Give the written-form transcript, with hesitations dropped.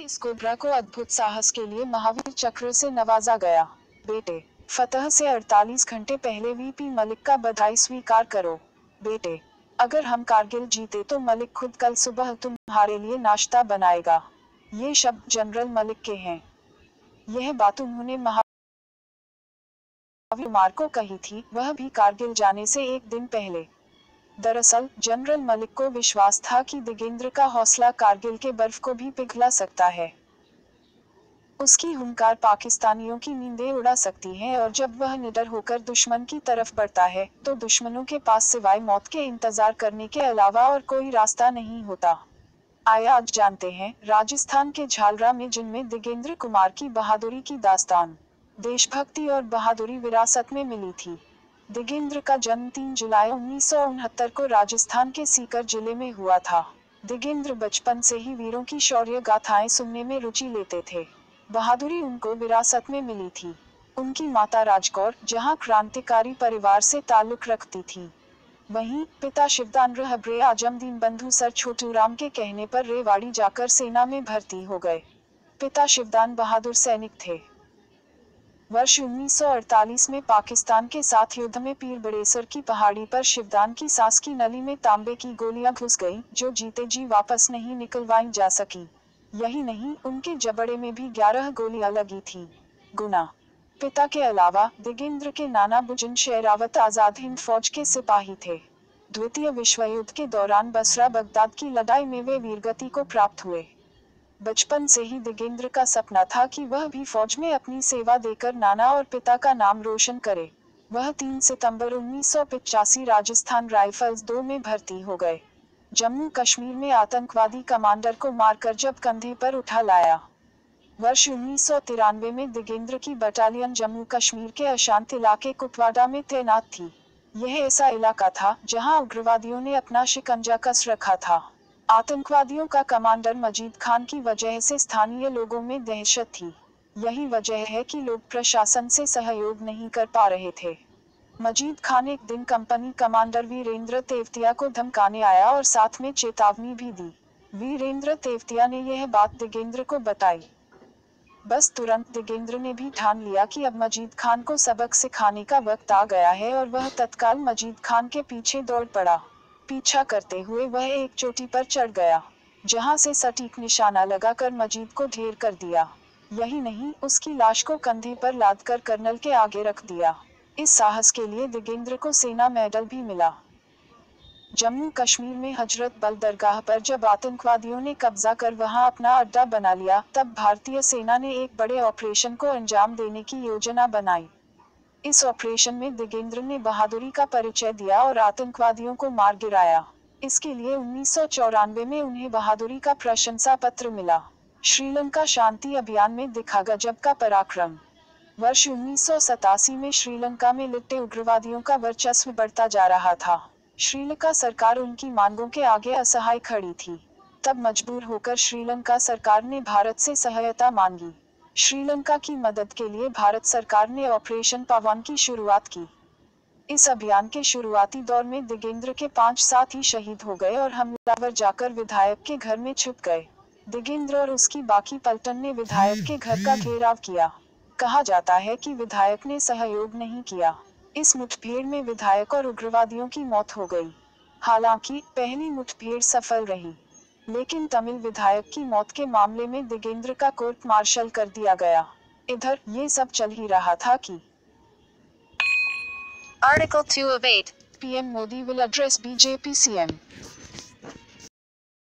इस कोबरा को अद्भुत साहस के लिए महावीर चक्र से नवाजा गया। बेटे, फतह से 48 घंटे पहले वीपी मलिक का बधाई स्वीकार करो। बेटे, अगर हम कारगिल जीते तो मलिक खुद कल सुबह तुम्हारे लिए नाश्ता बनाएगा। ये शब्द जनरल मलिक के हैं। यह बात उन्होंने महावीर कुमार को कही थी, वह भी कारगिल जाने से एक दिन पहले। दरअसल जनरल मलिक को विश्वास था कि दिगेंद्र का हौसला कारगिल के बर्फ को भी पिघला सकता है। उसकी हुंकार पाकिस्तानियों की नींदें उड़ा सकती है और जब वह निडर होकर दुश्मन की तरफ बढ़ता है तो दुश्मनों के पास सिवाय मौत के इंतजार करने के अलावा और कोई रास्ता नहीं होता। आइए आज जानते हैं राजस्थान के झालरा में जिनमें दिगेंद्र कुमार की बहादुरी की दास्तान। देशभक्ति और बहादुरी विरासत में मिली थी। दिगेंद्र का जन्म 3 जुलाई 1969 को राजस्थान के सीकर जिले में हुआ था। दिगेंद्र बचपन से ही वीरों की शौर्य गाथाएं सुनने में रुचि लेते थे। बहादुरी उनको विरासत में मिली थी। उनकी माता राजकौर जहां क्रांतिकारी परिवार से ताल्लुक रखती थी, वहीं पिता शिवदान रहब्रे आजम दीन बंधु सर छोटूराम के कहने पर रेवाड़ी जाकर सेना में भर्ती हो गए। पिता शिवदान बहादुर सैनिक थे। वर्ष 1948 में पाकिस्तान के साथ युद्ध में पीर बड़ेसर की पहाड़ी पर शिवदान की सांस की नली में तांबे की गोलियां घुस गईं, जो जीते जी वापस नहीं निकलवाई जा सकी। यही नहीं, उनके जबड़े में भी 11 गोलियां लगी थीं। गुना। पिता के अलावा दिगेंद्र के नाना बुजुर्ग शेरावत आजाद हिंद फौज के सिपाही थे। द्वितीय विश्व युद्ध के दौरान बसरा बगदाद की लड़ाई में वे वीरगति को प्राप्त हुए। बचपन से ही दिगेंद्र का सपना था कि वह भी फौज में अपनी सेवा देकर नाना और पिता का नाम रोशन करे। वह 3 सितंबर 1985 राजस्थान राइफल्स 2 में भर्ती हो गए। जम्मू कश्मीर में आतंकवादी कमांडर को मारकर जब कंधे पर उठा लाया। वर्ष 1993 में दिगेंद्र की बटालियन जम्मू कश्मीर के अशांत इलाके कुपवाड़ा में तैनात थी। यह ऐसा इलाका था जहां उग्रवादियों ने अपना शिकंजा कस रखा था। आतंकवादियों का कमांडर मजीद खान की वजह से स्थानीय लोगों में दहशत थी। यही वजह है कि लोग प्रशासन से सहयोग नहीं कर पा रहे थे। मजीद खान एक दिन कंपनी कमांडर वीरेंद्र तेवतिया को धमकाने आया और साथ में चेतावनी भी दी। वीरेंद्र तेवतिया ने यह बात दिगेंद्र को बताई। बस तुरंत दिगेंद्र ने भी ठान लिया कि अब मजीद खान को सबक सिखाने का वक्त आ गया है और वह तत्काल मजीद खान के पीछे दौड़ पड़ा। पीछा करते हुए वह एक चोटी पर चढ़ गया, जहां से सटीक निशाना लगाकर मजीद को ढेर कर दिया। यही नहीं, उसकी लाश को कंधे पर लादकर कर्नल के आगे रख दिया। इस साहस के लिए दिगेंद्र को सेना मेडल भी मिला। जम्मू कश्मीर में हजरत बल दरगाह पर जब आतंकवादियों ने कब्जा कर वहां अपना अड्डा बना लिया, तब भारतीय सेना ने एक बड़े ऑपरेशन को अंजाम देने की योजना बनाई। इस ऑपरेशन में दिगेंद्र ने बहादुरी का परिचय दिया और आतंकवादियों को मार गिराया। इसके लिए 1994 में उन्हें बहादुरी का प्रशंसा पत्र मिला। श्रीलंका शांति अभियान में दिखा गजब का पराक्रम। वर्ष 1987 में श्रीलंका में लिपटे उग्रवादियों का वर्चस्व बढ़ता जा रहा था। श्रीलंका सरकार उनकी मांगों के आगे असहाय खड़ी थी। तब मजबूर होकर श्रीलंका सरकार ने भारत से सहायता मांगी। श्रीलंका की मदद के लिए भारत सरकार ने ऑपरेशन पावन की शुरुआत की। इस अभियान के शुरुआती दौर में दिगेंद्र के 5 साथी शहीद हो गए और हमलावर जाकर विधायक के घर में छुप गए। दिगेंद्र और उसकी बाकी पलटन ने विधायक के घर का घेराव किया। कहा जाता है कि विधायक ने सहयोग नहीं किया। इस मुठभेड़ में विधायक और उग्रवादियों की मौत हो गई। हालांकि पहली मुठभेड़ सफल रही, लेकिन तमिल विधायक की मौत के मामले में दिगेंद्र का कोर्ट मार्शल कर दिया गया। इधर ये सब चल ही रहा था कि Article 2 of 8. PM Modi will address BJP CM.